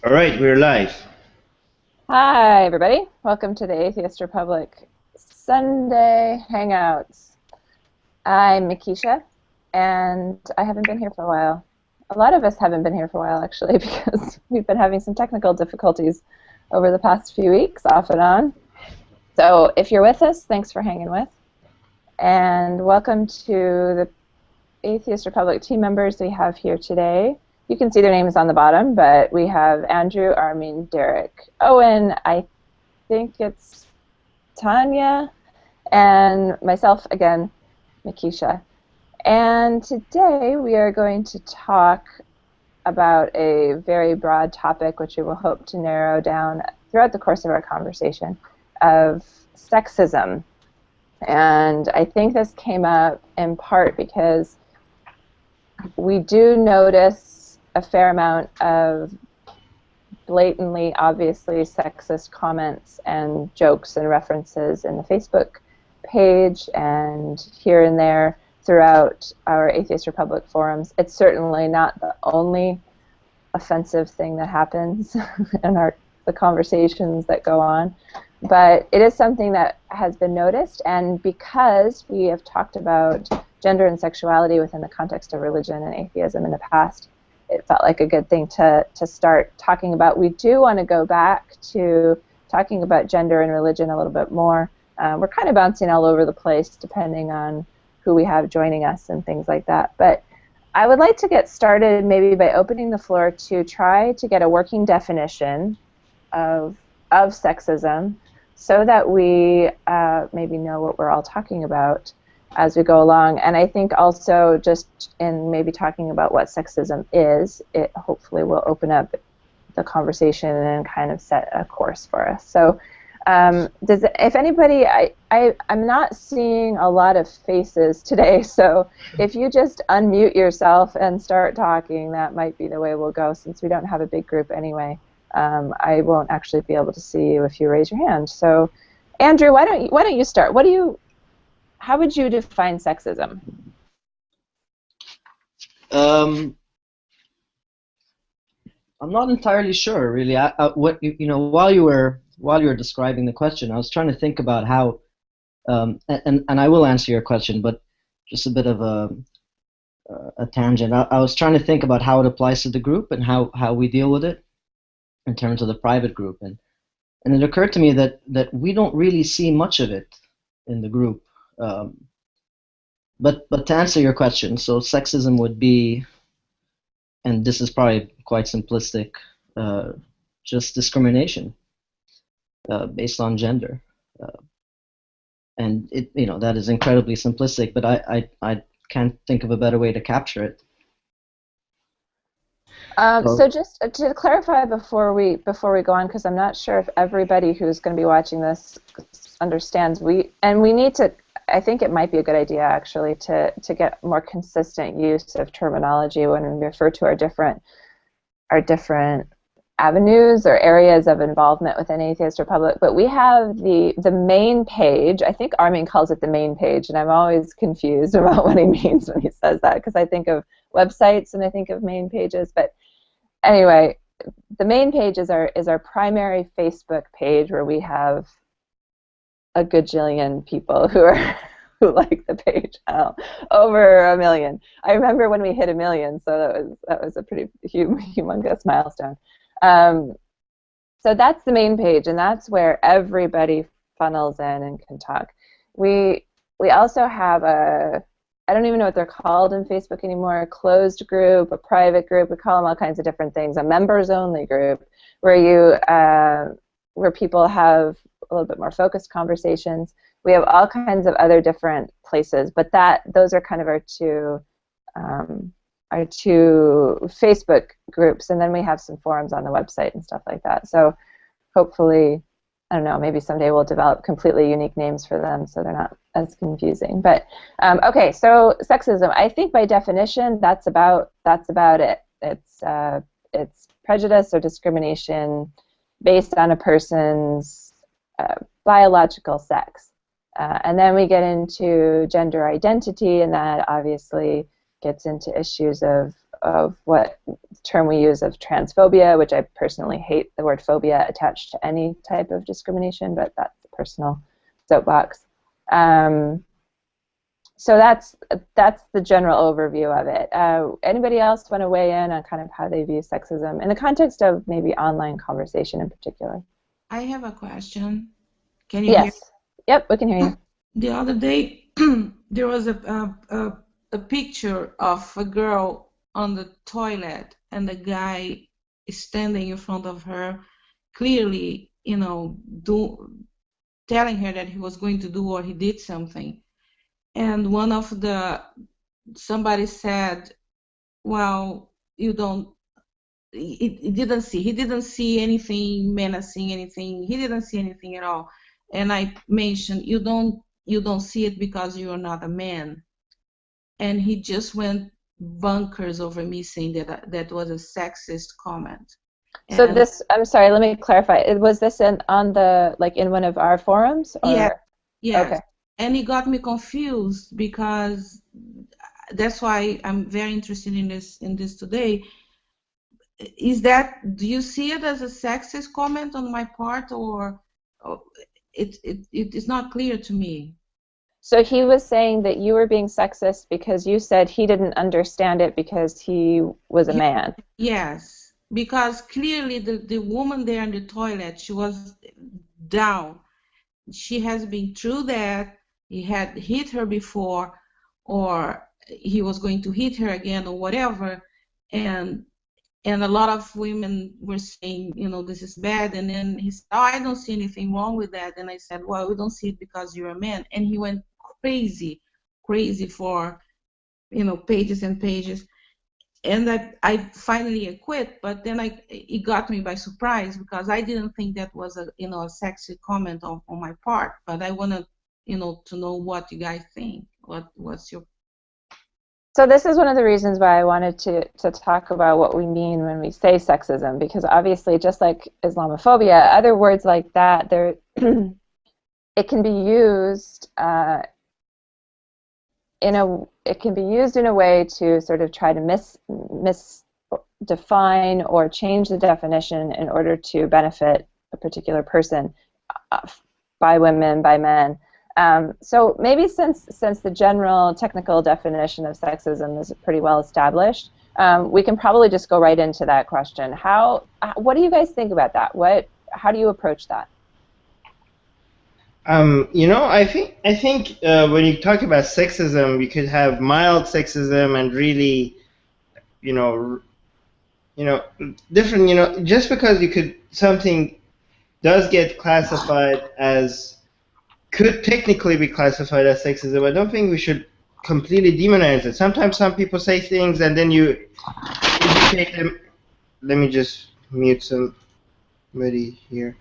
All right, we're live. Hi, everybody. Welcome to the Atheist Republic Sunday Hangouts. I'm Makisha, and I haven't been here for a while. A lot of us haven't been here for a while, actually, because we've been having some technical difficulties over the past few weeks, off and on. So if you're with us, thanks for hanging with. And welcome to the Atheist Republic team members we have here today. You can see their names on the bottom, but we have Andrew, Armin, Derek, Owen, I think it's Tanya, and myself again, Makisha. And today we are going to talk about a very broad topic, which we will hope to narrow down throughout the course of our conversation, of sexism. And I think this came up in part because we do notice a fair amount of blatantly, obviously sexist comments and jokes and references in the Facebook page and here and there throughout our Atheist Republic forums. It's certainly not the only offensive thing that happens in the conversations that go on, but it is something that has been noticed, and because we have talked about gender and sexuality within the context of religion and atheism in the past, it felt like a good thing to start talking about. We do want to go back to talking about gender and religion a little bit more. We're kind of bouncing all over the place depending on who we have joining us and things like that. But I would like to get started maybe by opening the floor to try to get a working definition of sexism so that we maybe know what we're all talking about as we go along. And I think also just in maybe talking about what sexism is, it hopefully will open up the conversation and kind of set a course for us. So if anybody, I'm not seeing a lot of faces today, so if you just unmute yourself and start talking, that might be the way we'll go, since we don't have a big group anyway. I won't actually be able to see you if you raise your hand. So Andrew, why don't you start? How would you define sexism? I'm not entirely sure, really. While you were describing the question, I was trying to think about how, and I will answer your question, but just a bit of a tangent. I was trying to think about how it applies to the group and how we deal with it in terms of the private group, and it occurred to me that we don't really see much of it in the group. But to answer your question, so sexism would be, and this is probably quite simplistic, just discrimination based on gender, and that is incredibly simplistic. But I can't think of a better way to capture it. So just to clarify before we go on, because I'm not sure if everybody who's going to be watching this understands, we need to. I think it might be a good idea actually to get more consistent use of terminology when we refer to our different avenues or areas of involvement within Atheist Republic. But we have the main page. I think Armin calls it the main page, and I'm always confused about what he means when he says that, because I think of websites and I think of main pages. But anyway, the main page is our primary Facebook page, where we have a gajillion people who like the page. Over 1 million. I remember when we hit 1 million, so that was a pretty humongous milestone. So that's the main page, and that's where everybody funnels in and can talk. We also have I don't even know what they're called in Facebook anymore, a closed group, a private group, we call them all kinds of different things, a members-only group, where people have a little bit more focused conversations. We have all kinds of other different places, but those are kind of our two Facebook groups, and then we have some forums on the website and stuff like that. So hopefully, I don't know, maybe someday we'll develop completely unique names for them so they're not as confusing. But okay, so sexism, I think by definition that's about it. It's prejudice or discrimination based on a person's biological sex. And then we get into gender identity, and that obviously gets into issues of what term we use of transphobia, which I personally hate the word phobia attached to any type of discrimination, but that's a personal soapbox. So that's the general overview of it. Anybody else want to weigh in on kind of how they view sexism in the context of maybe online conversation in particular? I have a question. Can you hear? Yes. Yep, we can hear you. The other day, there was a picture of a girl on the toilet and the guy is standing in front of her, clearly, telling her that he was going to do or he did something. And somebody said, well, you don't, he didn't see anything menacing, anything. He didn't see anything at all. And I mentioned, you don't see it because you're not a man. And he just went bonkers over me, saying that was a sexist comment. So I'm sorry, let me clarify. Was this in one of our forums? Or? Yeah. Yes. Okay. And it got me confused, because that's why I'm very interested in this today. Do you see it as a sexist comment on my part, or it is not clear to me? So he was saying that you were being sexist because you said he didn't understand it because he was a man. Yes, because clearly the woman there in the toilet, she was down. She has been through that. He had hit her before, or he was going to hit her again, or whatever. And a lot of women were saying, this is bad. And then he said, oh, I don't see anything wrong with that. And I said, well, we don't see it because you're a man. And he went crazy for, pages and pages. And I finally quit, but then it got me by surprise, because I didn't think that was a sexy comment on my part. But I wanted, to know what you guys think. What's your... So this is one of the reasons why I wanted to talk about what we mean when we say sexism, because obviously, just like Islamophobia, other words like that, it can be used in a way to sort of try to misdefine or change the definition in order to benefit a particular person, by women, by men. So maybe since the general technical definition of sexism is pretty well established, we can probably just go right into that question. What do you guys think about that? How do you approach that? I think when you talk about sexism, you could have mild sexism and really, different. Just because something does get classified as, could technically be classified as sexism, I don't think we should completely demonize it. Sometimes some people say things and then you educate them. Let me just mute somebody here.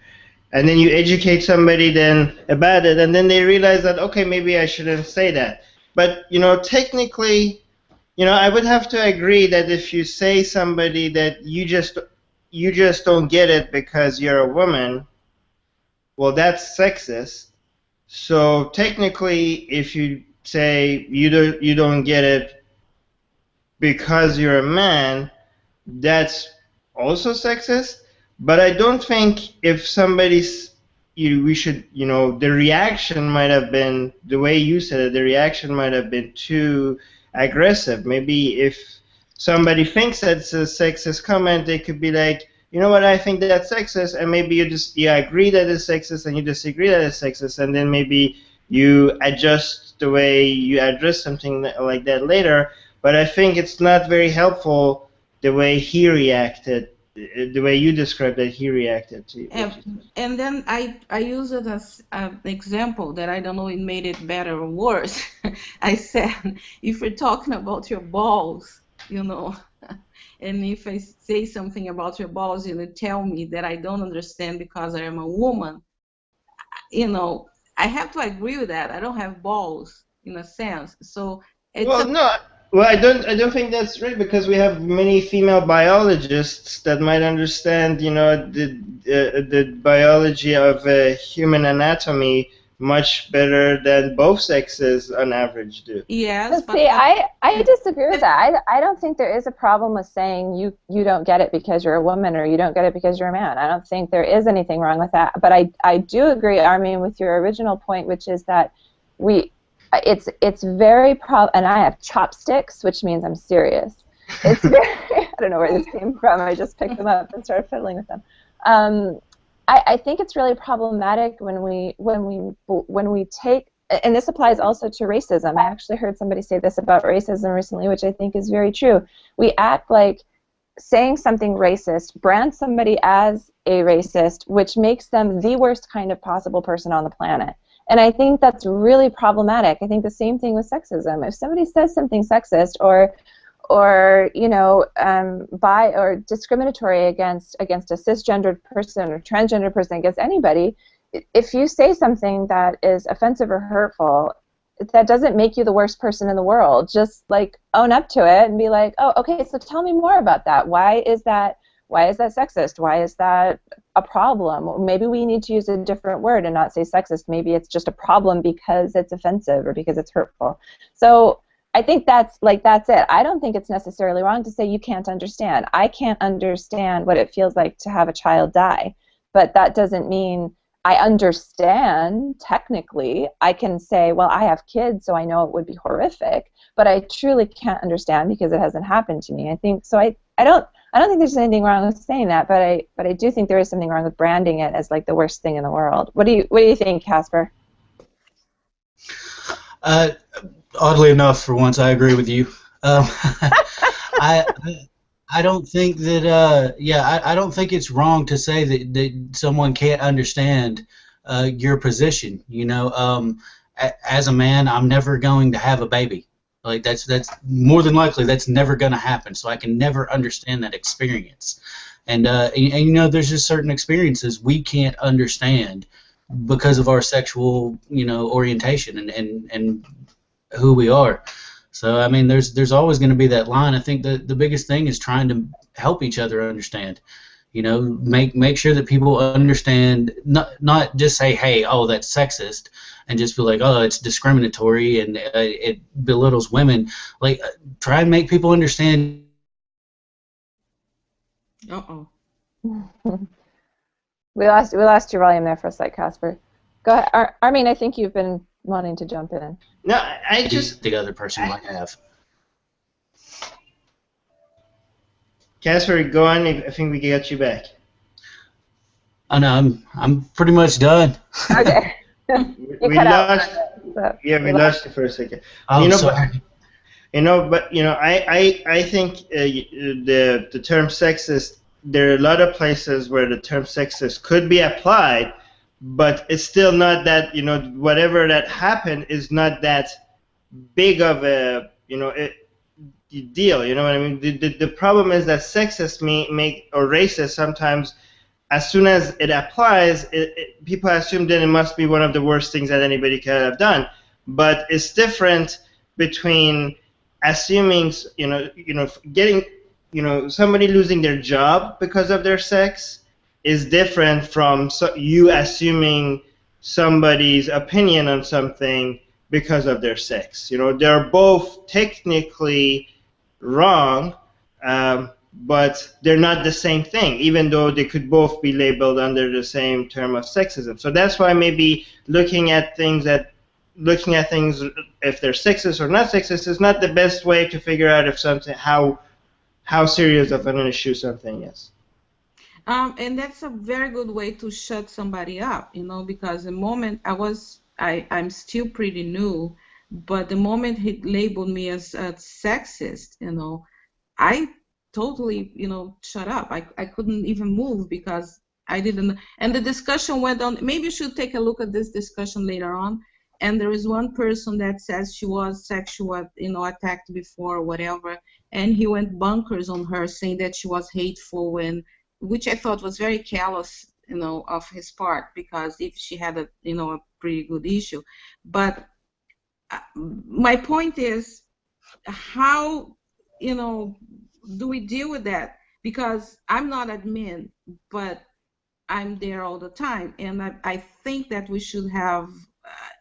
And then you educate somebody then about it, and then they realize that, okay, maybe I shouldn't say that. But, technically, I would have to agree that if you say somebody that you just don't get it because you're a woman, well, that's sexist. So technically, if you say you don't get it because you're a man, that's also sexist. But I don't think if somebody's, we should, the reaction might have been, the way you said it, the reaction might have been too aggressive. Maybe if somebody thinks that's a sexist comment, they could be like, you know what, I think that's sexist, and maybe you agree that it's sexist and you disagree that it's sexist, and then maybe you adjust the way you address something like that later. But I think it's not very helpful the way he reacted. The way you described that he reacted to you. And then I use it as an example that I don't know it made it better or worse. I said, if we're talking about your balls, and if I say something about your balls and you tell me that I don't understand because I am a woman, I have to agree with that. I don't have balls in a sense. So Well, I don't think that's right, because we have many female biologists that might understand, the biology of human anatomy much better than both sexes on average do. Yes, But see, I disagree with that. I don't think there is a problem with saying you don't get it because you're a woman or you don't get it because you're a man. I don't think there is anything wrong with that. But I do agree, Armin, with your original point, which is that it's very and I have chopsticks, which means I'm serious. It's very I don't know where this came from. I just picked them up and started fiddling with them. I think it's really problematic when we take, and this applies also to racism. I actually heard somebody say this about racism recently, which I think is very true. We act like saying something racist brands somebody as a racist, which makes them the worst kind of possible person on the planet. And I think that's really problematic. I think the same thing with sexism. If somebody says something sexist or bi or discriminatory against a cisgendered person or transgender person, against anybody, if you say something that is offensive or hurtful, that doesn't make you the worst person in the world. Just like own up to it and be like, oh, okay, so tell me more about that. Why is that sexist? Why is that a problem? Maybe we need to use a different word and not say sexist. Maybe it's just a problem because it's offensive or because it's hurtful. So I think that's it. I don't think it's necessarily wrong to say you can't understand. I can't understand what it feels like to have a child die, but that doesn't mean I understand technically. I can say, well, I have kids, so I know it would be horrific, but I truly can't understand because it hasn't happened to me. I think so. I don't think there's anything wrong with saying that, but I do think there is something wrong with branding it as like the worst thing in the world. What do you think, Casper? Oddly enough, for once, I agree with you. I don't think that. I don't think it's wrong to say that someone can't understand your position. You know, as a man, I'm never going to have a baby. Like that's more than likely that's never going to happen. So I can never understand that experience. And you know, there's just certain experiences we can't understand because of our sexual, you know, orientation and who we are. So I mean, there's always going to be that line. I think the biggest thing is trying to help each other understand. You know, make sure that people understand, not just say, hey, oh, that's sexist, and just feel like, oh, it's discriminatory and it belittles women. Like, try and make people understand. Uh-oh. We lost your volume there for a sec, Casper. Go ahead. Armin, I think you've been wanting to jump in. No, I just... The other person might have. Casper, go on. I think we got you back. Oh no, I'm pretty much done. Okay. We lost. Yeah, we lost you for a second. Oh, sorry. But I think the term sexist. There are a lot of places where the term sexist could be applied, but it's still not that, you know, whatever that happened is not that big of a, you know, deal. You know what I mean? The problem is that sexist or racist sometimes, as soon as it applies, people assume that it must be one of the worst things that anybody could have done. But it's different between assuming, getting, somebody losing their job because of their sex is different from you assuming somebody's opinion on something because of their sex. You know, they're both technically wrong, but they're not the same thing, even though they could both be labeled under the same term of sexism. So that's why maybe looking at things if they're sexist or not sexist is not the best way to figure out if something how serious of an issue something is. And that's a very good way to shut somebody up, because the moment I'm still pretty new, but the moment he labeled me as a sexist, I totally, shut up. I couldn't even move because I didn't. And the discussion went on. Maybe you should take a look at this discussion later on. And there is one person that says she was sexual, attacked before or whatever, and he went bonkers on her, saying that she was hateful, which I thought was very callous, of his part, because if she had a pretty good issue. But my point is, how do we deal with that? Because I'm not admin, but I'm there all the time, and I think that we should have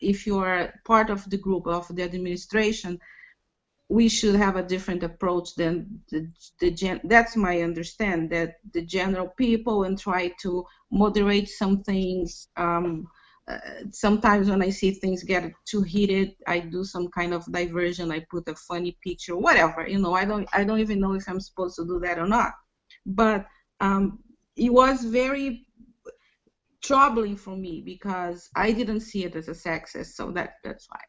if you are part of the group of the administration, we should have a different approach than that's my understand, that the general people, and try to moderate some things. Sometimes when I see things get too heated, I do some kind of diversion. I put a funny picture, whatever. I don't even know if I'm supposed to do that or not. But it was very troubling for me because I didn't see it as a sexist. So that's why.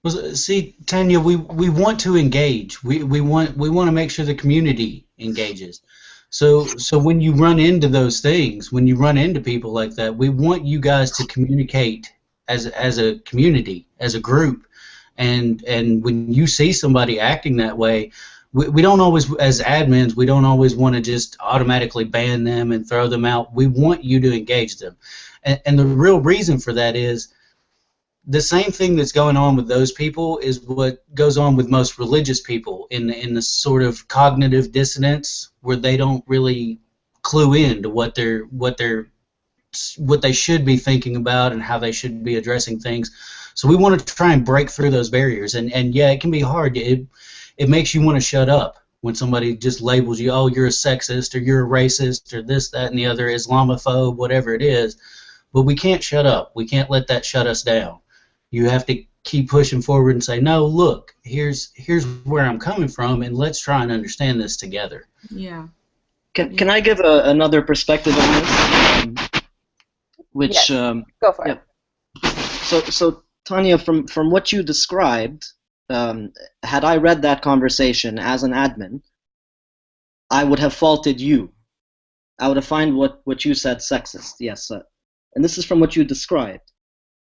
Well, see, Tanya, we want to engage. We want to make sure the community engages. So when you run into those things, when you run into people like that, we want you guys to communicate as a community, as a group. And when you see somebody acting that way, we don't always, as admins, we don't always want to just automatically ban them and throw them out. We want you to engage them. And the real reason for that is the same thing that's going on with those people is what goes on with most religious people in the sort of cognitive dissonance where they don't really clue in to what they should be thinking about and how they should be addressing things. So we want to try and break through those barriers. And yeah, it can be hard. It makes you want to shut up when somebody just labels you, oh, you're a sexist or you're a racist or this, that, and the other, Islamophobe, whatever it is. But we can't shut up. We can't let that shut us down. You have to keep pushing forward and say, no, look, here's where I'm coming from, and let's try and understand this together. Yeah. Can I give another perspective on this? Which yes. Go for it. So Tanya, from what you described, had I read that conversation as an admin, I would have faulted you. I would have found what you said sexist. Yes, and this is from what you described,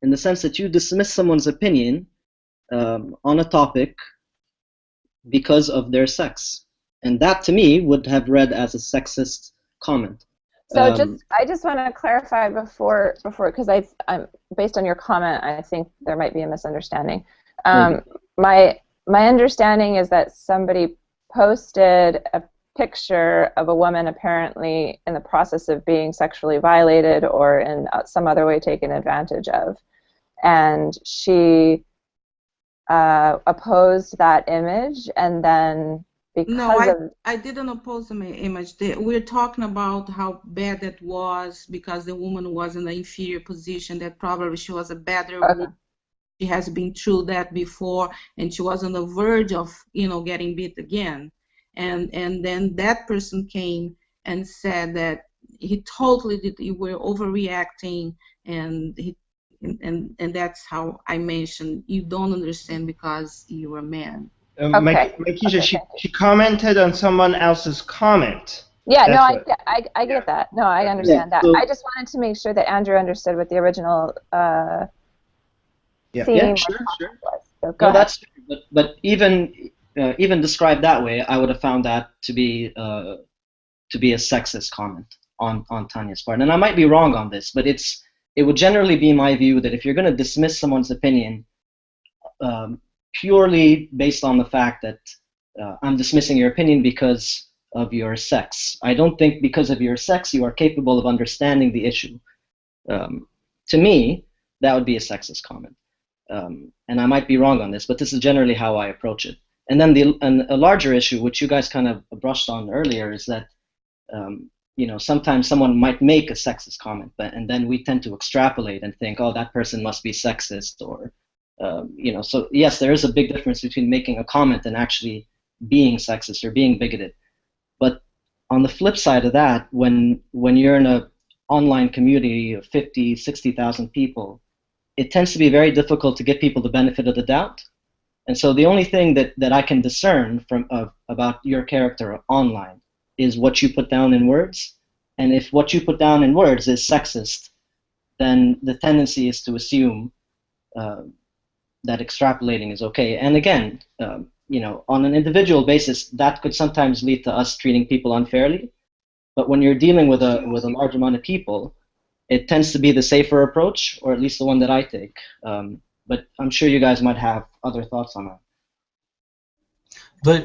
in the sense that you dismiss someone's opinion on a topic because of their sex, and that to me would have read as a sexist comment. So I just want to clarify before because I'm based on your comment, I think there might be a misunderstanding. My understanding is that somebody posted a picture of a woman apparently in the process of being sexually violated or in some other way taken advantage of, and she opposed that image, and then I didn't oppose the image. We're talking about how bad it was because the woman was in an inferior position, that probably she was a better woman. She has been through that before, and she was on the verge of, getting beat again. And then that person came and said that he totally did, you were overreacting, and that's how I mentioned you don't understand because you're a man. Makisha, she commented on someone else's comment. Yeah, I get that. No, I understand that. I just wanted to make sure that Andrew understood what the original theme sure. was. So go ahead. That's true, but even described that way, I would have found that to be a sexist comment on Tanya's part. And I might be wrong on this, but it would generally be my view that if you're going to dismiss someone's opinion purely based on the fact that I'm dismissing your opinion because of your sex, I don't think because of your sex you are capable of understanding the issue. To me, that would be a sexist comment. And I might be wrong on this, but this is generally how I approach it. And then a larger issue, which you guys kind of brushed on earlier, is that sometimes someone might make a sexist comment, and then we tend to extrapolate and think, oh, that person must be sexist, or so yes, there is a big difference between making a comment and actually being sexist or being bigoted. But on the flip side of that, when you're in an online community of 50, 60,000 people, it tends to be very difficult to get people the benefit of the doubt. And so the only thing that I can discern about your character online is what you put down in words. And if what you put down in words is sexist, then the tendency is to assume that extrapolating is okay. And again, on an individual basis, that could sometimes lead to us treating people unfairly. But when you're dealing with a large amount of people, it tends to be the safer approach, or at least the one that I take. But I'm sure you guys might have other thoughts on that.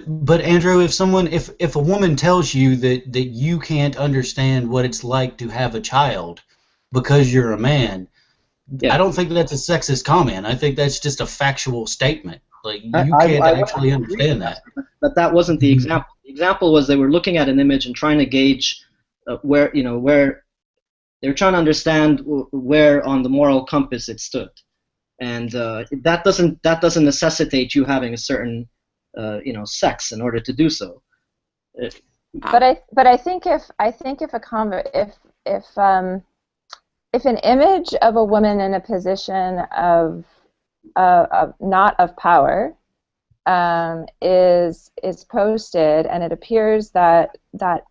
But Andrew, if a woman tells you that you can't understand what it's like to have a child because you're a man, Yeah. I don't think that's a sexist comment. I think that's just a factual statement. Like, you I can't would actually agree with understand that. but that wasn't the example. The example was they were looking at an image and trying to gauge where they were trying to understand where on the moral compass it stood, and that doesn't necessitate you having a certain sex in order to do so. But I think if if an image of a woman in a position of not of power is posted, and it appears that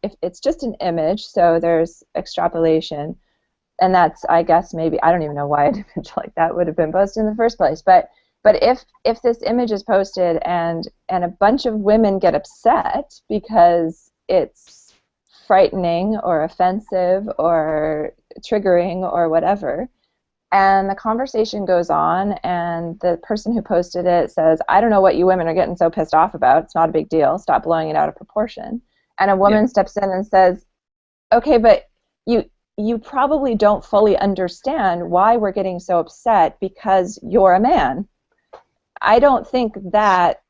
if it's just an image, so there's extrapolation, and that's, I guess, maybe, I don't even know why an image like that would have been posted in the first place, but if this image is posted and a bunch of women get upset because it's frightening or offensive or triggering or whatever, and the conversation goes on, and the person who posted it says, I don't know what you women are getting so pissed off about. It's not a big deal. Stop blowing it out of proportion. And a woman steps in and says, okay, but you probably don't fully understand why we're getting so upset because you're a man. I don't think that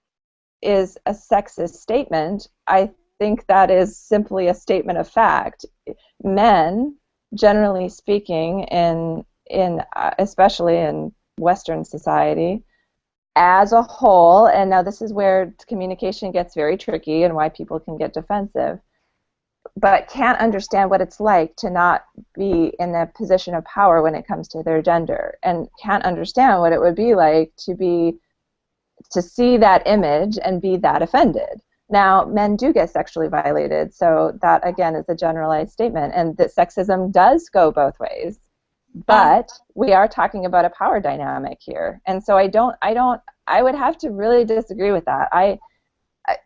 is a sexist statement. I think that is simply a statement of fact. Men, generally speaking, in especially in Western society, as a whole, and now this is where communication gets very tricky and why people can get defensive, but can't understand what it's like to not be in a position of power when it comes to their gender, and can't understand what it would be like to see that image and be that offended. Now, men do get sexually violated, so that again is a generalized statement, and that sexism does go both ways. But we are talking about a power dynamic here, and so I would have to really disagree with that.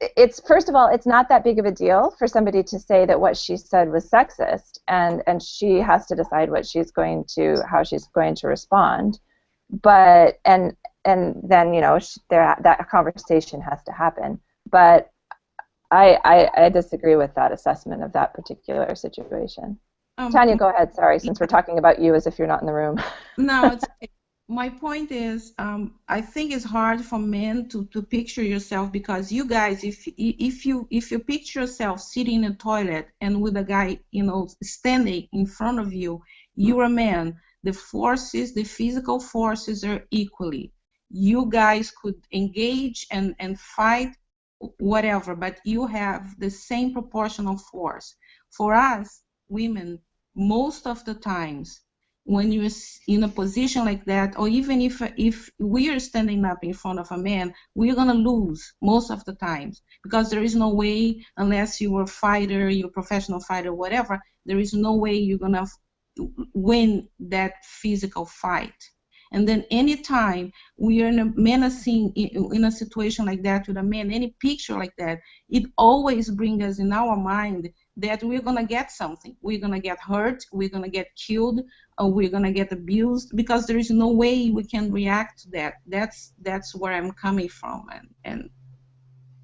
It's, first of all, it's not that big of a deal for somebody to say that what she said was sexist, and she has to decide how she's going to respond. But and then that conversation has to happen. But I disagree with that assessment of that particular situation. Tanya, go ahead. Sorry, since we're talking about you as if you're not in the room. No, my point is, I think it's hard for men to picture yourself, because you guys, if you picture yourself sitting in a toilet and with a guy, standing in front of you, you're a man. The physical forces are equally. You guys could engage and fight, whatever, but you have the same proportional force. For us, women, most of the times, when you're in a position like that, or even if we are standing up in front of a man, we're going to lose most of the times, because there is no way, unless you're a fighter, you're a professional fighter, whatever, there is no way you're going to win that physical fight. And then anytime we are in a menacing, in a situation like that with a man, any picture like that, it always brings us in our mind that we're going to get something. We're going to get hurt, we're going to get killed, or we're going to get abused, because there is no way we can react to that. That's where I'm coming from. And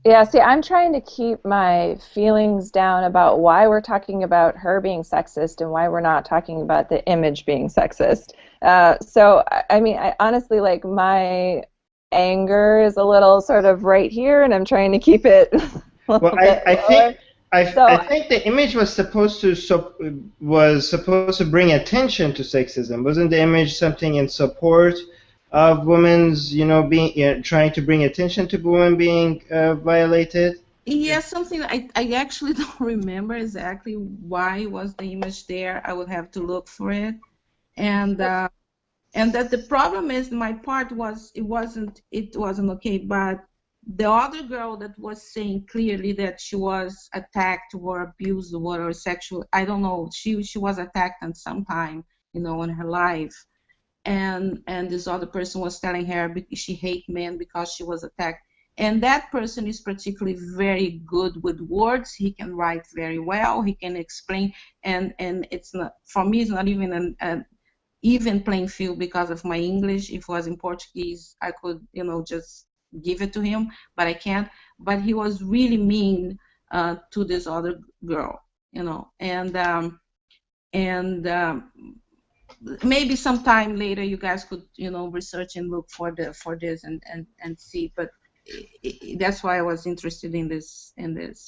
yeah, see, I'm trying to keep my feelings down about why we're talking about her being sexist and why we're not talking about the image being sexist. So, I mean, I honestly, like, my anger is a little sort of right here, and I'm trying to keep it Well, I think the image was supposed to bring attention to sexism. Wasn't the image something in support of women's, being trying to bring attention to women being violated? yes, something I actually don't remember exactly why was the image there. I would have to look for it, and that the problem is, my part was it wasn't okay, but the other girl that was saying clearly that she was attacked or abused or sexual, I don't know, she was attacked at some time, in her life, and this other person was telling her she hate men because she was attacked. And that person is particularly very good with words. He can write very well. He can explain, and it's not, for me, it's not even an even playing field because of my English. If it was in Portuguese, I could, just give it to him, but I can't. But he was really mean to this other girl, and maybe sometime later you guys could, research and look for this and see. But that's why I was interested in this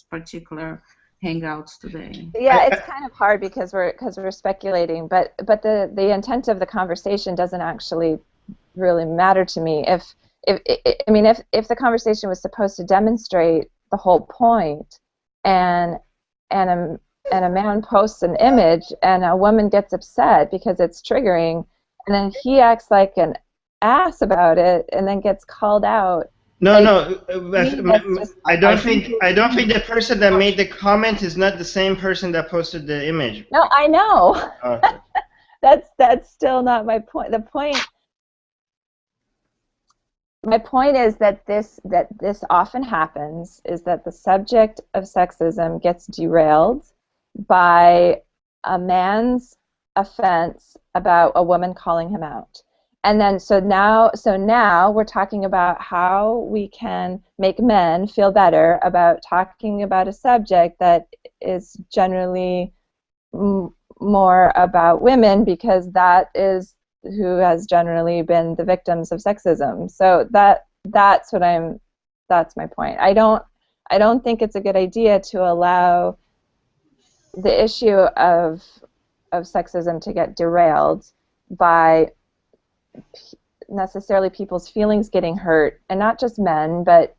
particular Hangouts today. Yeah, it's kind of hard because we're speculating, but the intent of the conversation doesn't actually really matter to me. If the conversation was supposed to demonstrate the whole point, and a man posts an image and a woman gets upset because it's triggering, and then he acts like an ass about it and then gets called out. No, I don't think the person that made the comment is not the same person that posted the image. No, I know. Oh. That's still not my point. My point is that this often happens, is that the subject of sexism gets derailed by a man's offense about a woman calling him out. And then so now we're talking about how we can make men feel better about talking about a subject that is generally more about women, because that is who has generally been the victims of sexism. So that's my point. I don't think it's a good idea to allow the issue of sexism to get derailed by necessarily people's feelings getting hurt, and not just men, but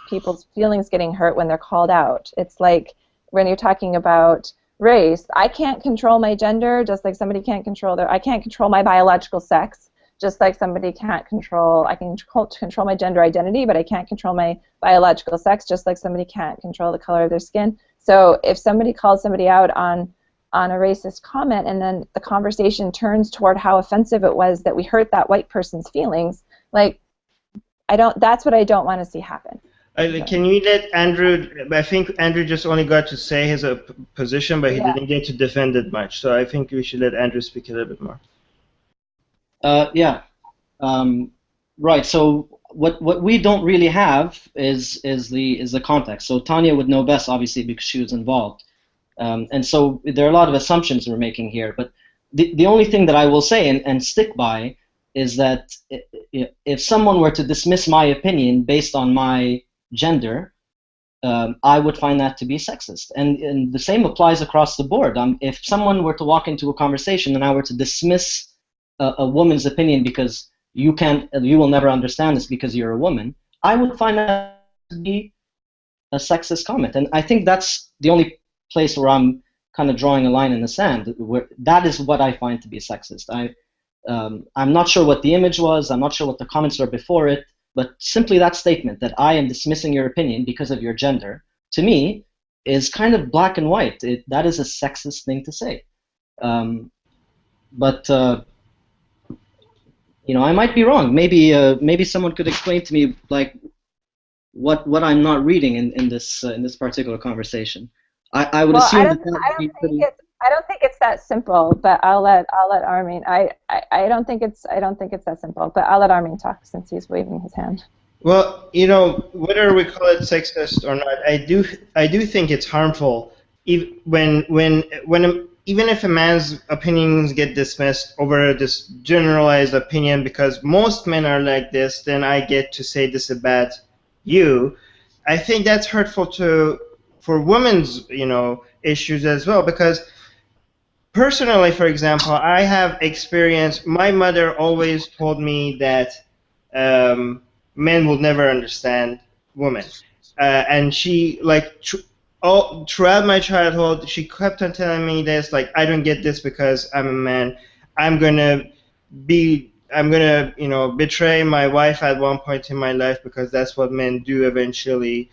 people's feelings getting hurt when they're called out. It's like when you're talking about race, I can't control my gender, just like somebody can't control I can't control my biological sex, just like somebody can't control, I can control my gender identity, but I can't control my biological sex, just like somebody can't control the color of their skin. So if somebody calls somebody out on a racist comment, and then the conversation turns toward how offensive it was that we hurt that white person's feelings, like, that's what I don't want to see happen. Can you let Andrew? I think Andrew just only got to say his position, but he didn't get to defend it much. So I think we should let Andrew speak a little bit more. Right. So what we don't really have is the context. So Tanya would know best, obviously, because she was involved. And so there are a lot of assumptions we're making here. But the only thing that I will say and stick by is that if someone were to dismiss my opinion based on my gender, I would find that to be sexist. And the same applies across the board. If someone were to walk into a conversation and I were to dismiss a woman's opinion because you will never understand this because you're a woman, I would find that to be a sexist comment. And I think that's the only place where I'm kind of drawing a line in the sand, where that is what I find to be sexist. I'm not sure what the image was, I'm not sure what the comments were before it, but simply that statement that I am dismissing your opinion because of your gender, to me, is kind of black and white. That is a sexist thing to say. But I might be wrong. Maybe someone could explain to me, like, what I'm not reading in this particular conversation. I would assume I don't think it's that simple, but I'll let Armin. I don't think it's that simple, but I'll let Armin talk since he's waving his hand. Well, whether we call it sexist or not, I do think it's harmful even if a man's opinions get dismissed over this generalized opinion because most men are like this, then I get to say this about you. I think that's hurtful for women's issues as well, because personally, for example, I have experienced, my mother always told me that men will never understand women, and she, like, throughout my childhood, she kept on telling me this, like, I don't get this because I'm a man, I'm gonna betray my wife at one point in my life because that's what men do eventually.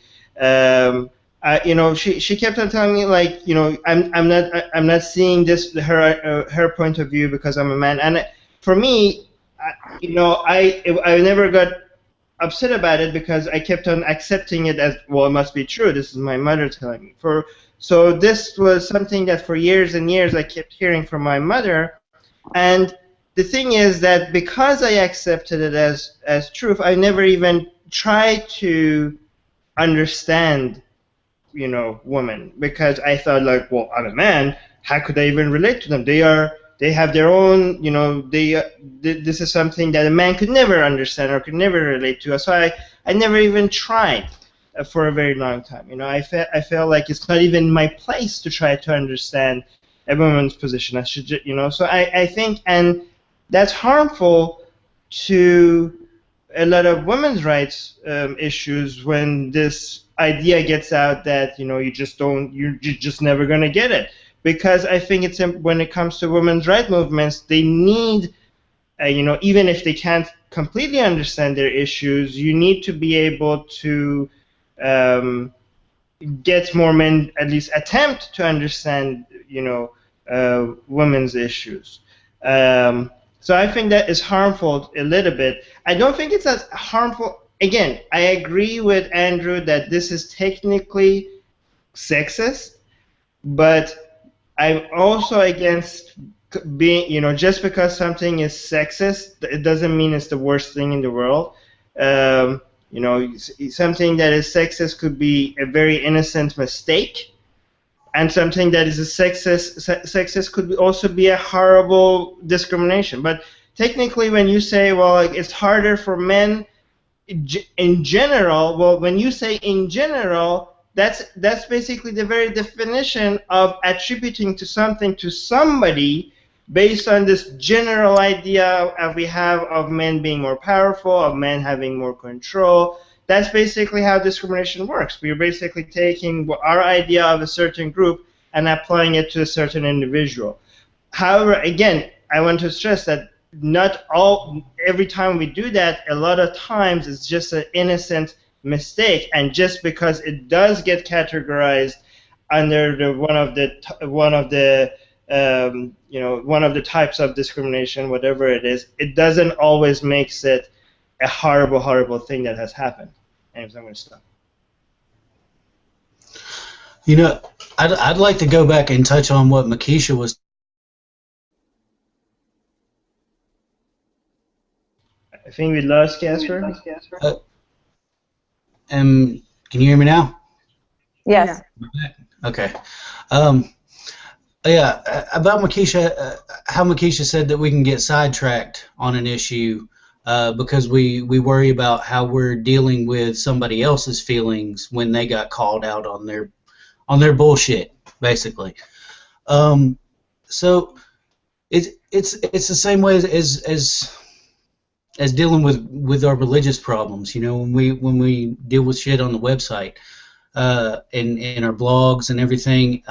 She kept on telling me, like, I'm not seeing this her point of view because I'm a man, and for me, I never got upset about it because I kept on accepting it as, well, it must be true. This is my mother telling me. So this was something that for years and years I kept hearing from my mother, and the thing is that because I accepted it as truth, I never even tried to understand women, because I thought, like, well, I'm a man, how could I even relate to them? They are they have their own, this is something that a man could never understand or could never relate to. So I never even tried for a very long time. I felt like it's not even my place to try to understand a woman's position. I should, so I think, and that's harmful to a lot of women's rights issues when this idea gets out that you're just never going to get it, because I think it's when it comes to women's rights movements, they need even if they can't completely understand their issues, you need to be able to get more men at least attempt to understand women's issues. So I think that is harmful a little bit. I don't think it's as harmful. Again, I agree with Andrew that this is technically sexist, but I'm also against being, just because something is sexist, it doesn't mean it's the worst thing in the world. Something that is sexist could be a very innocent mistake, and something that is a sexist could also be a horrible discrimination. But technically, when you say, well, like, it's harder for men in general, well, when you say in general, that's basically the very definition of attributing to something to somebody based on this general idea we have of men being more powerful, of men having more control. That's basically how discrimination works. We're basically taking our idea of a certain group and applying it to a certain individual. However, again, I want to stress that every time we do that, a lot of times it's just an innocent mistake, and just because it does get categorized under one of the types of discrimination, whatever it is, it doesn't always makes it a horrible, horrible thing that has happened. Anyways, I'm going to stop. I'd like to go back and touch on what Makisha was. I think we lost Casper. Can you hear me now? Yes. Okay. Yeah, about Makisha, how Makisha said that we can get sidetracked on an issue because we worry about how we're dealing with somebody else's feelings when they got called out on their bullshit, basically. So it's the same way as dealing with our religious problems. When we deal with shit on the website, in our blogs and everything.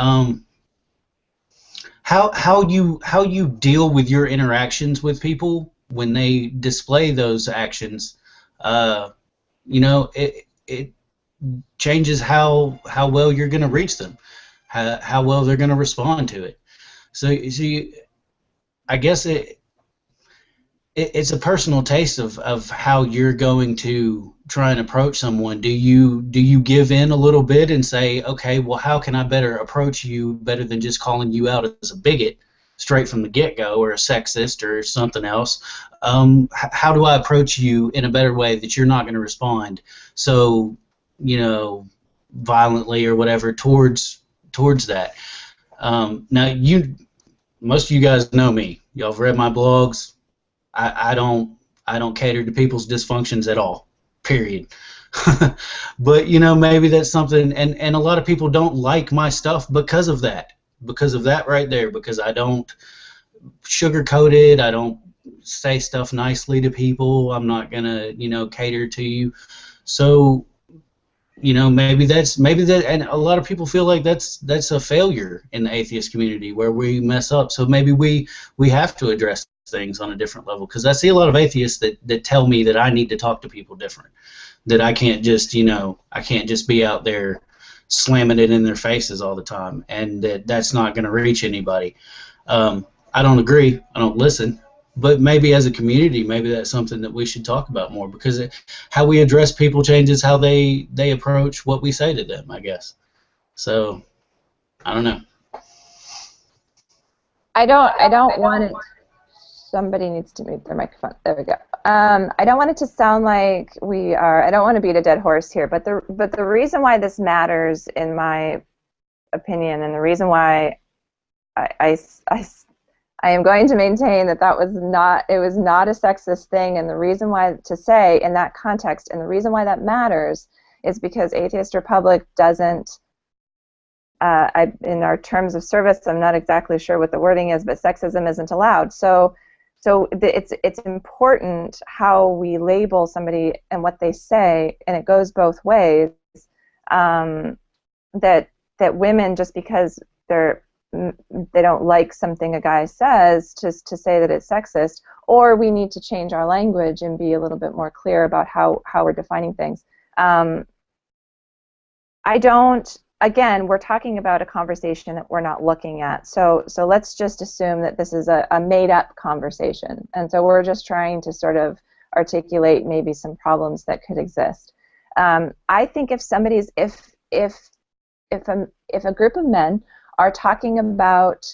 How you deal with your interactions with people when they display those actions, it changes how well you're going to reach them, how well they're going to respond to it. So I guess it's a personal taste of how you're going to try and approach someone. Do you give in a little bit and say, okay, well, how can I better approach you better than just calling you out as a bigot straight from the get-go, or a sexist or something else? How do I approach you in a better way that you're not going to respond so violently or whatever towards that? Now, most of you guys know me. Y'all have read my blogs. I don't cater to people's dysfunctions at all, period. But maybe that's something, and a lot of people don't like my stuff because of that right there, because I don't sugarcoat it, I don't say stuff nicely to people, I'm not gonna cater to you. So maybe that, and a lot of people feel like that's a failure in the atheist community where we mess up. So maybe we have to address things on a different level, because I see a lot of atheists that tell me that I need to talk to people different, that I can't just be out there slamming it in their faces all the time, and that's not going to reach anybody. I don't agree, I don't listen, but maybe as a community, maybe that's something that we should talk about more, because how we address people changes how they approach what we say to them, I guess. So I don't know. I don't want it. Somebody needs to mute their microphone. There we go. I don't want it to sound like we are. I don't want to beat a dead horse here, but the reason why this matters, in my opinion, and the reason why I I am going to maintain that it was not a sexist thing, and the reason why to say in that context, and the reason why that matters is because Atheist Republic doesn't, in our terms of service, I'm not exactly sure what the wording is, but sexism isn't allowed. So it's important how we label somebody and what they say, and it goes both ways. That women, just because they don't like something a guy says, just to say that it's sexist, or we need to change our language and be a little bit more clear about how we're defining things. Again, we're talking about a conversation that we're not looking at. So let's just assume that this is a made-up conversation. And so we're just trying to sort of articulate maybe some problems that could exist. I think if a group of men are talking about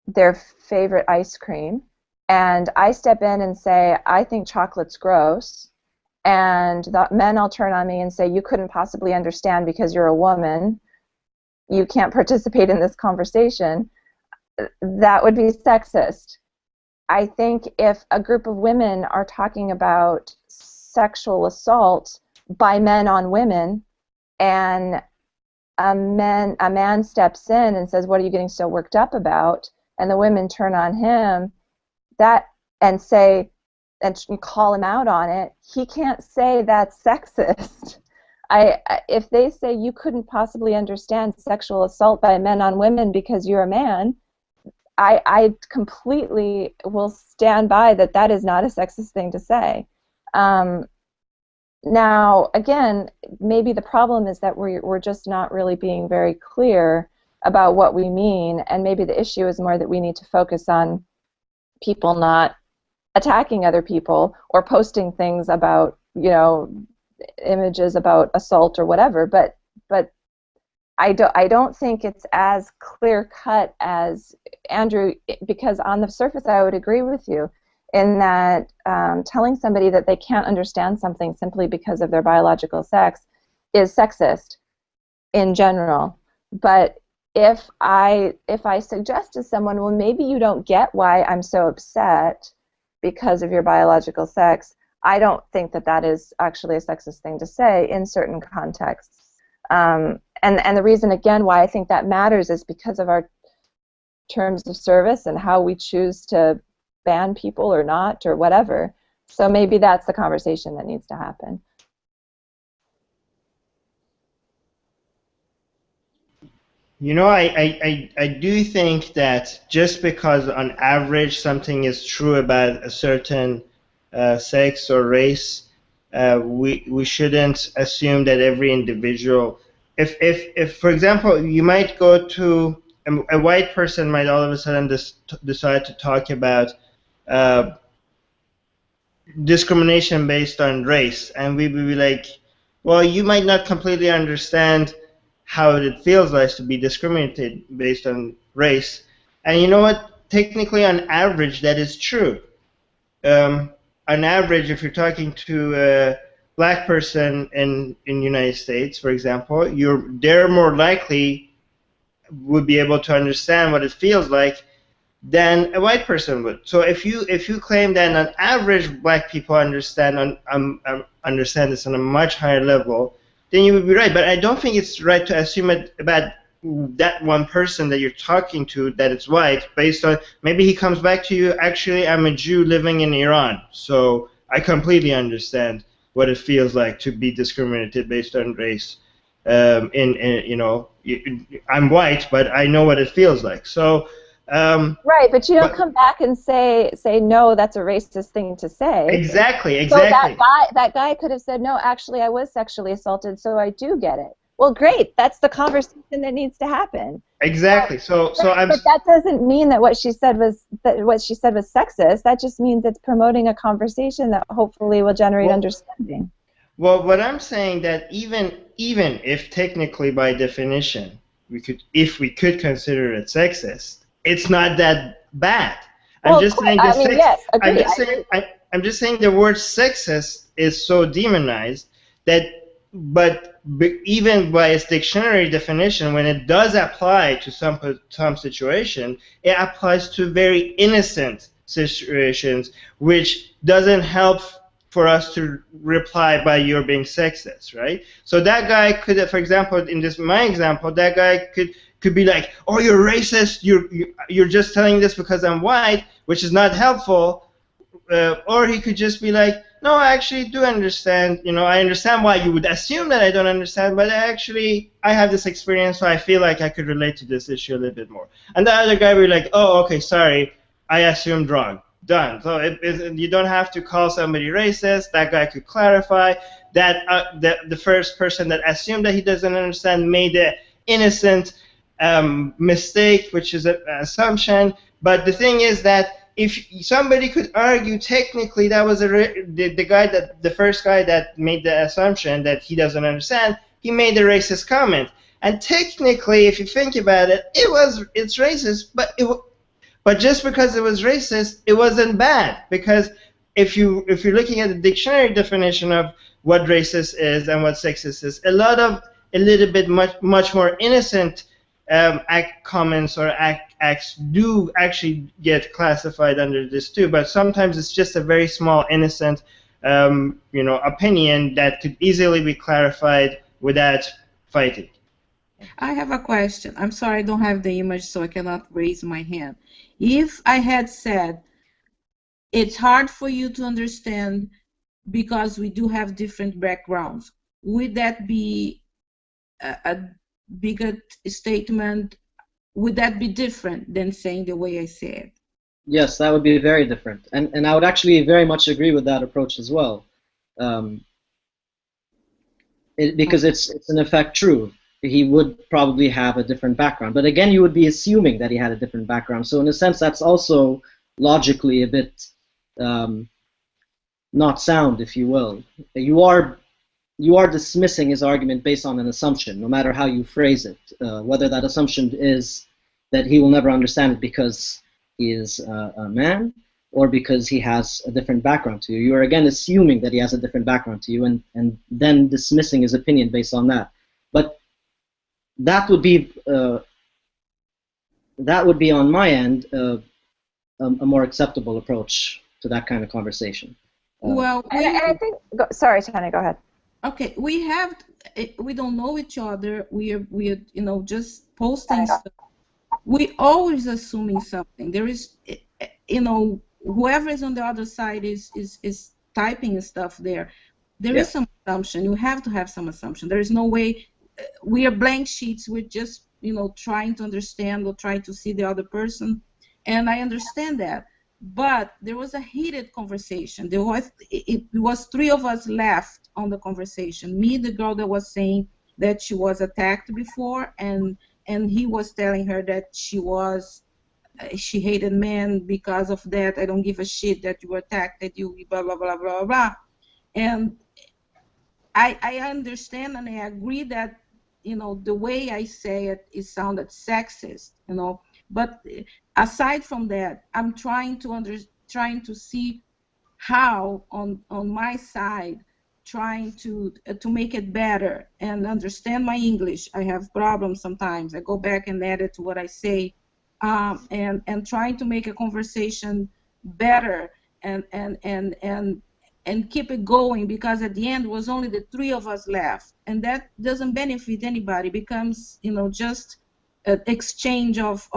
their favorite ice cream, and I step in and say, I think chocolate's gross, and the men all turn on me and say, you couldn't possibly understand because you're a woman, you can't participate in this conversation, that would be sexist. I think if a group of women are talking about sexual assault by men on women, and a man steps in and says, what are you getting so worked up about? And the women turn on him and say, and call him out on it, he can't say that's sexist. If they say you couldn't possibly understand sexual assault by men on women because you're a man, I completely will stand by that is not a sexist thing to say. Now, again, maybe the problem is that we're just not really being very clear about what we mean, and maybe the issue is more that we need to focus on people not attacking other people or posting things about, images about assault or whatever. But I don't think it's as clear cut as Andrew, because on the surface I would agree with you in that telling somebody that they can't understand something simply because of their biological sex is sexist in general. But if I suggest to someone, well, maybe you don't get why I'm so upset because of your biological sex, I don't think that is actually a sexist thing to say in certain contexts. And the reason, again, why I think that matters is because of our terms of service and how we choose to ban people or not or whatever. So maybe that's the conversation that needs to happen. I do think that just because on average something is true about a certain sex or race, we shouldn't assume that every individual, if for example, you might go to a white person might all of a sudden decide to talk about discrimination based on race, and we would be like, well, you might not completely understand how it feels like to be discriminated based on race. And you know what? Technically, on average, that is true. On average, if you're talking to a black person in the United States, for example, they're more likely would be able to understand what it feels like than a white person would. So if you claim that on average black people understand this on a much higher level, then you would be right. But I don't think it's right to assume it about that one person that you're talking to that it's white based on maybe he comes back to you, actually I'm a Jew living in Iran, so I completely understand what it feels like to be discriminated based on race. I'm white, but I know what it feels like. So right, but you don't come back and say no, that's a racist thing to say. Exactly. So that guy could have said, no, actually I was sexually assaulted, so I do get it. Well, great, that's the conversation that needs to happen. Exactly. But that doesn't mean that what she said was sexist. That just means it's promoting a conversation that hopefully will generate understanding. Well, what I'm saying that even if technically by definition if we could consider it sexist, it's not that bad. I'm just saying the word sexist is so demonized that even by its dictionary definition, when it does apply to some situation, it applies to very innocent situations, which doesn't help for us to reply by "you're being sexist," right? So that guy could, for example, in my example, that guy could be like, "Oh, you're racist. You're just telling this because I'm white," which is not helpful. Or he could just be like, "No, I actually do understand. I understand why you would assume that I don't understand, but I have this experience, so I feel like I could relate to this issue a little bit more." And the other guy would be like, "Oh, okay, sorry, I assumed wrong." Done. So you don't have to call somebody racist. That guy could clarify that the first person that assumed that he doesn't understand made an innocent mistake, which is an assumption. But the thing is that if somebody could argue technically that was the first guy that made the assumption that he doesn't understand, he made a racist comment. And technically, if you think about it, it's racist, but just because it was racist, it wasn't bad, because if you're looking at the dictionary definition of what racist is and what sexist is, a little bit much more innocent comments or acts do actually get classified under this too, but sometimes it's just a very small innocent opinion that could easily be clarified without fighting. I have a question. I'm sorry, I don't have the image, so I cannot raise my hand. If I had said it's hard for you to understand because we do have different backgrounds, would that be a bigot statement? Would that be different than saying the way I said? Yes, that would be very different, and I would actually very much agree with that approach as well, because it's in effect true. He would probably have a different background, but again, you would be assuming that he had a different background. So in a sense, that's also logically a bit not sound, if you will. You are dismissing his argument based on an assumption, no matter how you phrase it. Whether that assumption is that he will never understand it because he is a man, or because he has a different background to you. You are again assuming that he has a different background to you, and then dismissing his opinion based on that. But that would be on my end a more acceptable approach to that kind of conversation. Well, and I think. Sorry, Tanya, go ahead. Okay, we don't know each other. We're just posting stuff. We always assuming something. There is, whoever is on the other side is typing stuff there. There is some assumption. You have to have some assumption. There is no way. We are blank sheets. We're just trying to understand or trying to see the other person, and I understand that. But there was a heated conversation. It was three of us left on the conversation. Me, the girl that was saying that she was attacked before, and he was telling her that she hated men because of that. I don't give a shit that you were attacked, that you blah blah blah blah blah. And I understand and I agree that the way I say it sounded sexist, But aside from that, I'm trying to see how on my side, trying to make it better and understand my English. I have problems sometimes. I go back and edit what I say, and trying to make a conversation better and keep it going, because at the end was only the three of us left, and that doesn't benefit anybody. It becomes just an exchange of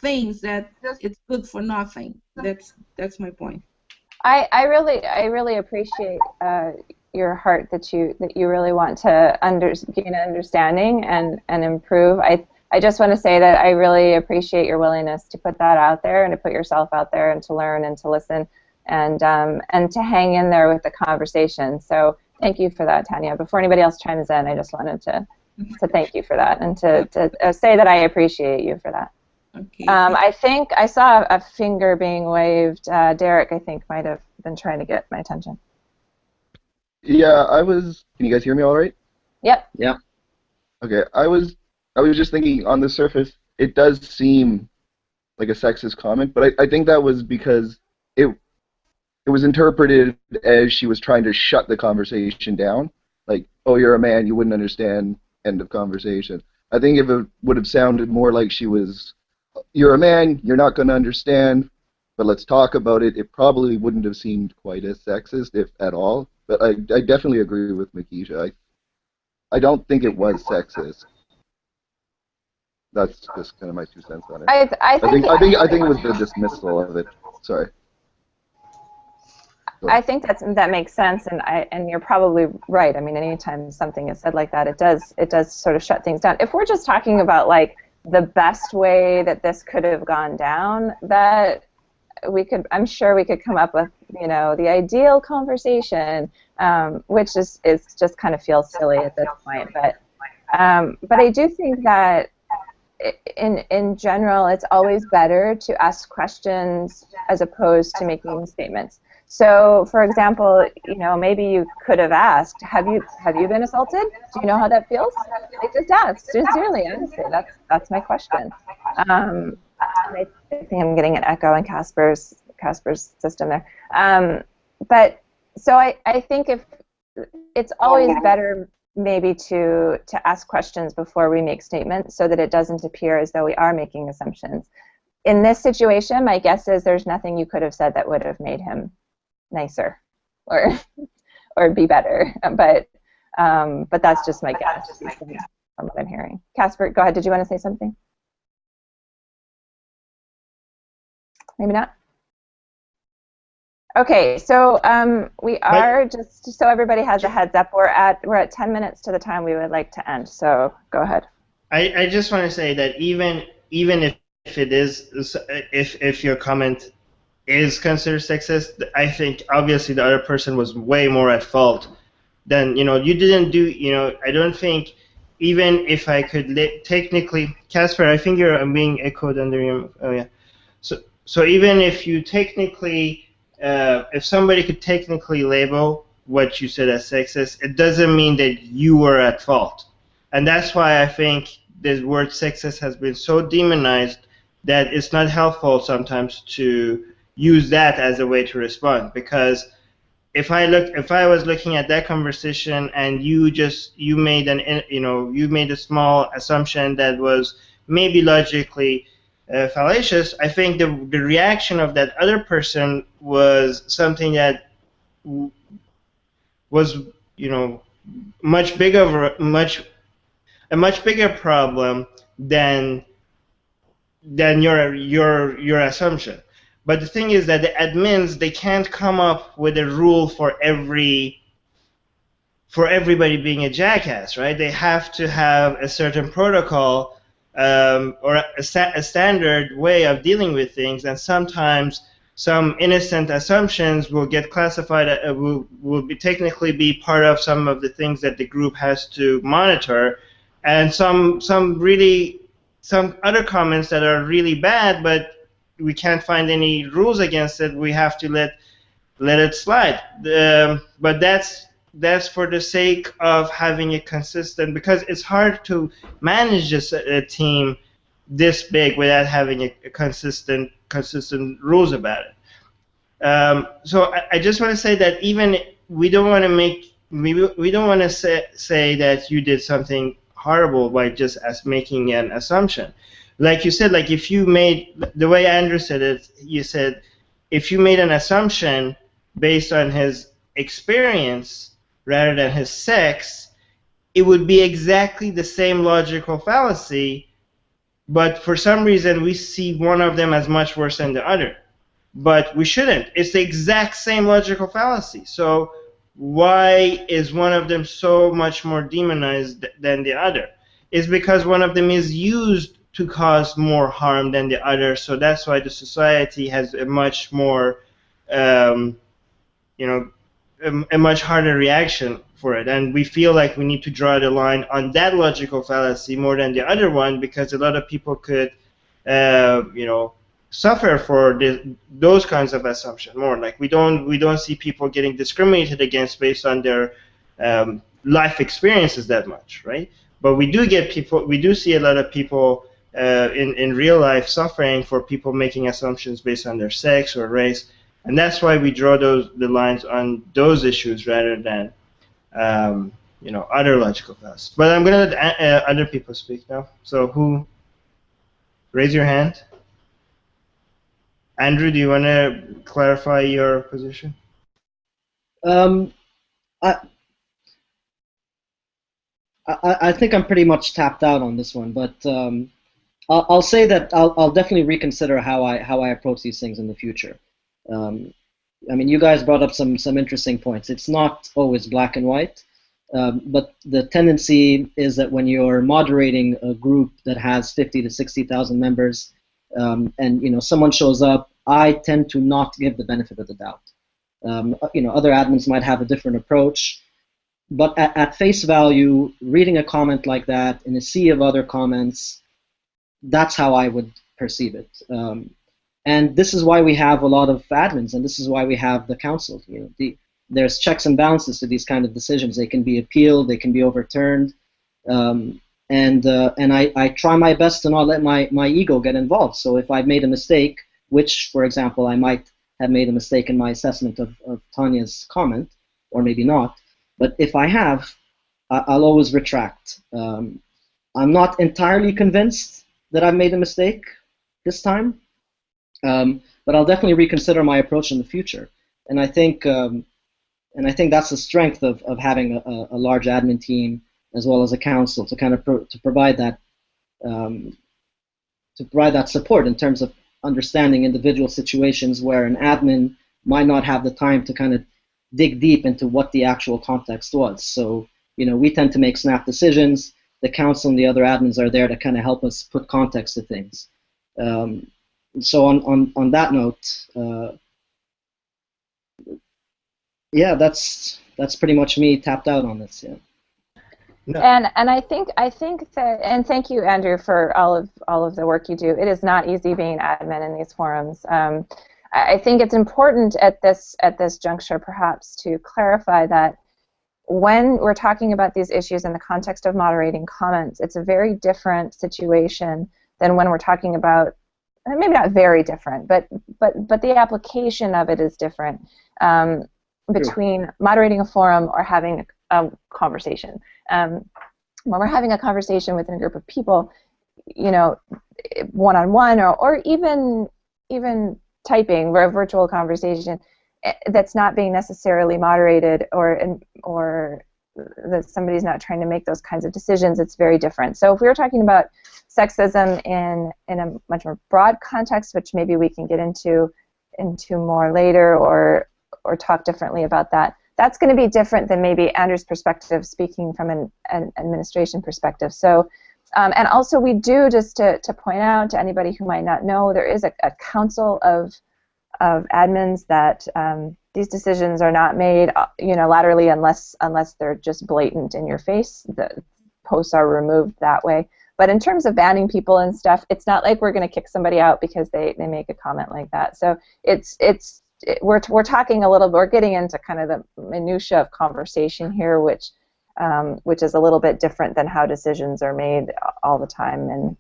things that it's good for nothing. That's my point. I really appreciate your heart that you really want to gain an understanding and improve. I just want to say that I really appreciate your willingness to put that out there and to put yourself out there and to learn and to listen and to hang in there with the conversation. So thank you for that, Tanya. Before anybody else chimes in, I just wanted to thank you for that and to say that I appreciate you for that. Okay. I think I saw a finger being waved. Derek, I think, might have been trying to get my attention. Yeah, can you guys hear me all right? Yep. Yeah. Okay, I was just thinking, on the surface, it does seem like a sexist comment, but I think that was because it was interpreted as she was trying to shut the conversation down. like, oh, you're a man, you wouldn't understand, end of conversation. I think if it would have sounded more like she was, you're a man, you're not going to understand, but let's talk about it, it probably wouldn't have seemed quite as sexist, if at all. But I definitely agree with Makisha. I don't think it was sexist. That's just kind of my 2 cents on it. I think it was the dismissal of it. Sorry. I think that makes sense, and you're probably right. I mean, anytime something is said like that, it does sort of shut things down. If we're just talking about like the best way that this could have gone down, that I'm sure we could come up with, you know, the ideal conversation, which is just kind of feels silly at this point. But I do think that in general, it's always better to ask questions as opposed to making statements. So, for example, you know, maybe you could have asked, have you been assaulted? Do you know how that feels? Like, just ask, sincerely, honestly. That's my question. I think I'm getting an echo in Casper's system there. But so I think if it's always better maybe to ask questions before we make statements so that it doesn't appear as though we are making assumptions. In this situation, my guess is there's nothing you could have said that would have made him nicer or be better. But that's just my guess from what I'm hearing. Casper, go ahead. Did you want to say something? Maybe not. Okay, so we are, just so everybody has a heads up, we're at 10 minutes to the time we would like to end. So go ahead. I just want to say that even if it is, if your comment is considered sexist, I think obviously the other person was way more at fault than, you know, you didn't do, you know, I don't think, even if I could technically, Casper, I think I'm being echoed under your, oh yeah. So even if you technically, if somebody could technically label what you said as sexist, it doesn't mean that you were at fault. And that's why I think the word sexist has been so demonized that it's not helpful sometimes to use that as a way to respond. Because if I was looking at that conversation and you made a small assumption that was maybe logically fallacious, I think the reaction of that other person was something that was, you know, a much bigger problem than your assumption. But the thing is that the admins, they can't come up with a rule for everybody being a jackass, right? They have to have a certain protocol or a standard way of dealing with things, and sometimes some innocent assumptions will get classified, will be technically be part of some of the things that the group has to monitor, and some other comments that are really bad, but we can't find any rules against it. We have to let it slide. But that's for the sake of having a consistent, because it's hard to manage a team this big without having a consistent rules about it. So I just want to say that even we don't want to say that you did something horrible by just making an assumption. Like you said, like if you made, the way Andrew said it, you said if you made an assumption based on his experience rather than his sex, it would be exactly the same logical fallacy, but for some reason we see one of them as much worse than the other. But we shouldn't. It's the exact same logical fallacy. So why is one of them so much more demonized than the other? It's because one of them is used to cause more harm than the other. So that's why the society has a much more, a much harder reaction for it. And we feel like we need to draw the line on that logical fallacy more than the other one, because a lot of people could, suffer for those kinds of assumptions more. Like we don't see people getting discriminated against based on their life experiences that much, right? But we do see a lot of people in real life suffering for people making assumptions based on their sex or race, and that's why we draw the lines on those issues rather than other logical paths. But I'm gonna let other people speak now. So who? Raise your hand. Andrew, do you want to clarify your position? Um, I, I think I'm pretty much tapped out on this one, but I'll say that I'll definitely reconsider how I approach these things in the future. I mean, you guys brought up some interesting points. It's not always black and white, but the tendency is that when you're moderating a group that has 50 to 60,000 members, and someone shows up, I tend to not give the benefit of the doubt. Other admins might have a different approach, but at face value, reading a comment like that in a sea of other comments, that's how I would perceive it. And this is why we have a lot of admins, and this is why we have the council. There's checks and balances to these kind of decisions. They can be appealed, they can be overturned, and I try my best to not let my ego get involved. So if I've made a mistake, which, for example, I might have made a mistake in my assessment of Tanya's comment, or maybe not, but if I have, I'll always retract. I'm not entirely convinced that I've made a mistake this time, but I'll definitely reconsider my approach in the future. And I think that's the strength of having a large admin team as well as a council to kind of to provide that support in terms of understanding individual situations where an admin might not have the time to kind of dig deep into what the actual context was. So we tend to make snap decisions. The council and the other admins are there to kind of help us put context to things. So on that note, yeah, that's pretty much me tapped out on this. Yeah. No. And I think that, and thank you, Andrew, for all of the work you do. It is not easy being admin in these forums. I think it's important at this juncture, perhaps, to clarify that when we're talking about these issues in the context of moderating comments, it's a very different situation than when we're talking about, maybe not very different, but the application of it is different between moderating a forum or having a conversation. When we're having a conversation within a group of people, one-on-one or even typing or a virtual conversation that's not being necessarily moderated or that somebody's not trying to make those kinds of decisions, it's very different. So if we were talking about sexism in a much more broad context, which maybe we can get into more later or talk differently about that, that's going to be different than maybe Andrew's perspective, speaking from an administration perspective. So, and also we do, just to point out to anybody who might not know, there is a council of admins that these decisions are not made unilaterally unless they're just blatant in your face. The posts are removed that way. But in terms of banning people and stuff, it's not like we're going to kick somebody out because they make a comment like that. So we're talking a little bit, we're getting into kind of the minutia of conversation here, which is a little bit different than how decisions are made all the time and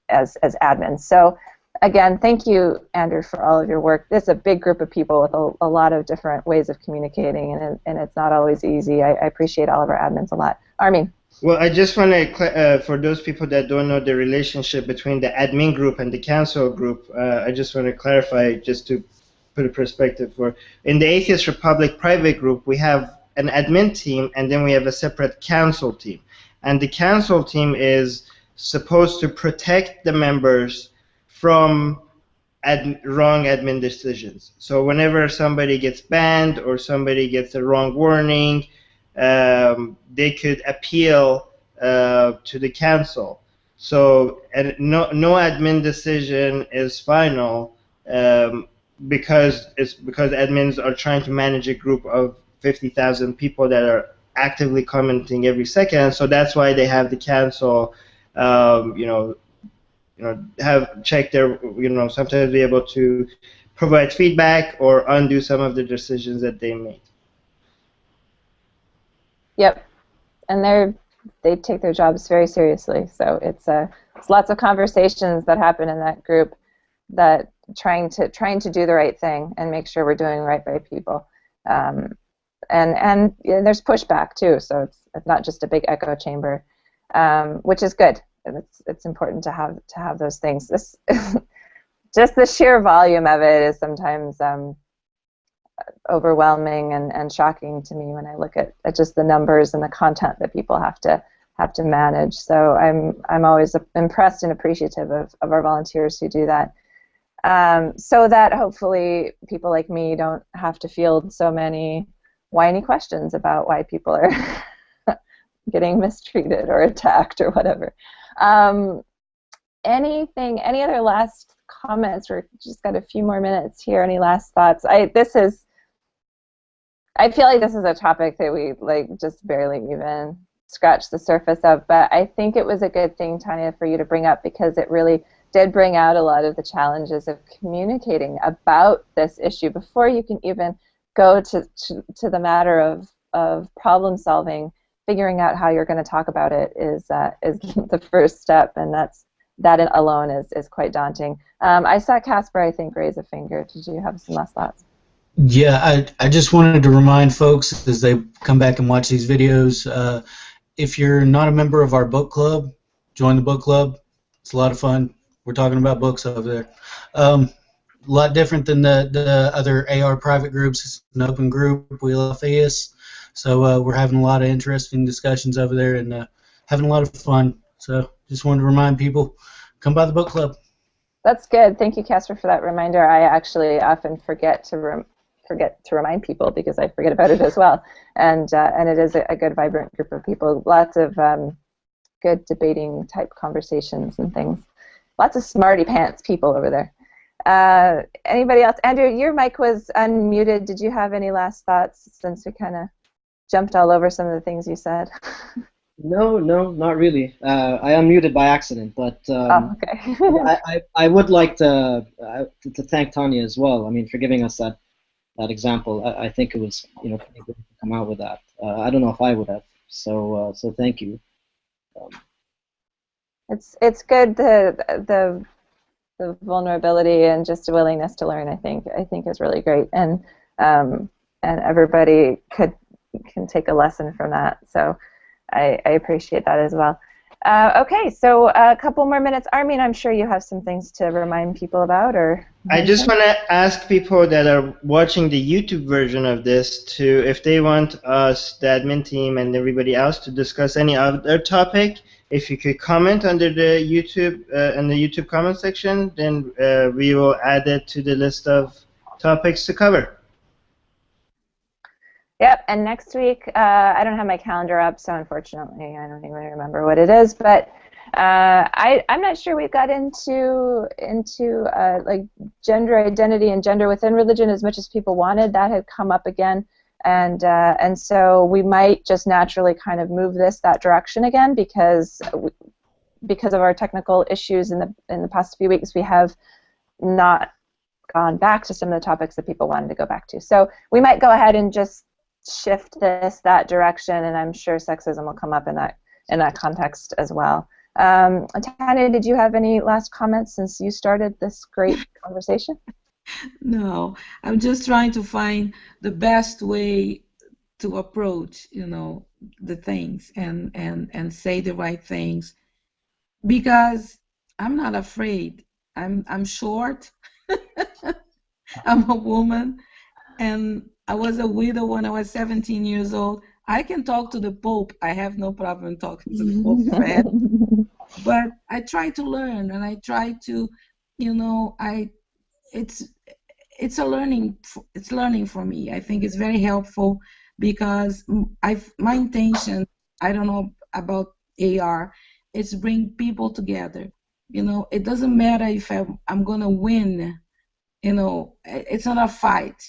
as admins. So again, thank you, Andrew, for all of your work. This is a big group of people with a lot of different ways of communicating, and it's not always easy. I appreciate all of our admins a lot. Armin. Well, I just want to, for those people that don't know the relationship between the admin group and the council group, I just want to clarify, just to put a perspective for. In the Atheist Republic private group, we have an admin team, and then we have a separate council team. And the council team is supposed to protect the members from wrong admin decisions. So whenever somebody gets banned or somebody gets a wrong warning, they could appeal to the council. So no admin decision is final because admins are trying to manage a group of 50,000 people that are actively commenting every second. So that's why they have the council, have check their, sometimes be able to provide feedback or undo some of the decisions that they made. Yep, and they take their jobs very seriously. So it's lots of conversations that happen in that group, that trying to do the right thing and make sure we're doing right by people. and yeah, there's pushback too, so it's not just a big echo chamber, which is good. And it's important to have those things. This just the sheer volume of it is sometimes overwhelming and shocking to me when I look at just the numbers and the content that people have to manage. So I'm always impressed and appreciative of our volunteers who do that, so that hopefully people like me don't have to field so many whiny questions about why people are getting mistreated or attacked or whatever. Any other last comments? We're just got a few more minutes here. Any last thoughts? I feel like this is a topic that we just barely even scratched the surface of, but I think it was a good thing, Tanya, for you to bring up, because it really did bring out a lot of the challenges of communicating about this issue before you can even go to the matter of problem solving. Figuring out how you're going to talk about it is the first step, and that alone is quite daunting. I saw Casper, I think, raise a finger. Did you have some last thoughts? Yeah, I just wanted to remind folks as they come back and watch these videos, if you're not a member of our book club, join the book club. It's a lot of fun. We're talking about books over there. A lot different than the other AR private groups. It's an open group. We love atheists. So we're having a lot of interesting discussions over there and having a lot of fun. So just wanted to remind people, come by the book club. That's good. Thank you, Casper, for that reminder. I actually often forget to remind people because I forget about it as well. And it is a good, vibrant group of people. Lots of good debating type conversations and things. Lots of smarty pants people over there. Anybody else? Andrew, your mic was unmuted. Did you have any last thoughts since we kind of jumped all over some of the things you said? No, not really. I unmuted by accident, but okay. I would like to thank Tanya as well. I mean, for giving us that example. I think it was pretty good to come out with that. I don't know if I would have. So thank you. It's good the vulnerability and just a willingness to learn. I think is really great, and everybody can take a lesson from that. So I appreciate that as well. Okay, so a couple more minutes. Armin, I'm sure you have some things to remind people about, or I just want to ask people that are watching the YouTube version of this if they want us, the admin team, and everybody else to discuss any other topic. If you could comment under the YouTube in the YouTube comment section, then we will add it to the list of topics to cover. Yep, and next week, I don't have my calendar up, so unfortunately I don't even remember what it is, but I'm not sure we got into like gender identity and gender within religion as much as people wanted. That had come up again, and so we might just naturally kind of move that direction again because of our technical issues in the past few weeks. We have not gone back to some of the topics that people wanted to go back to. So we might go ahead and just shift that direction, and I'm sure sexism will come up in that context as well. Tanya, did you have any last comments since you started this great conversation? No, I'm just trying to find the best way to approach, the things and say the right things, because I'm not afraid. I'm short. I'm a woman, and I was a widow when I was 17 years old. I can talk to the Pope. I have no problem talking to the Pope if I had. But I try to learn, and I try to, it's a learning. It's learning for me. I think it's very helpful because my intention, I don't know about AR, is bring people together. It doesn't matter if I'm gonna win. It's not a fight.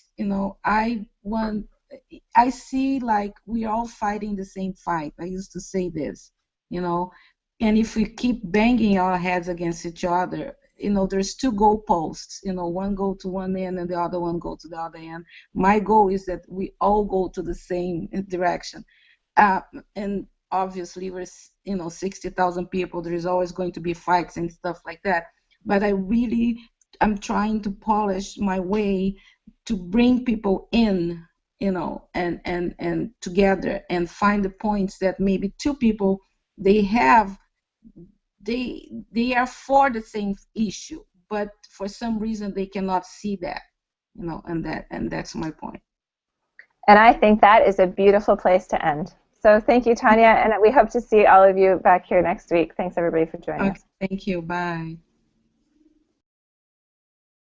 I see like we are all fighting the same fight. I used to say this, and if we keep banging our heads against each other, there's two goalposts. One go to one end and the other one go to the other end. My goal is that we all go to the same direction. And obviously, we're 60,000 people. There is always going to be fights and stuff like that. But I'm trying to polish my way to bring people in and together and find the points that maybe two people they have, they are for the same issue, but for some reason they cannot see that, and that's my point. And I think that is a beautiful place to end. So thank you, Tanya, and we hope to see all of you back here next week. Thanks, everybody, for joining us. Okay, thank you. Bye.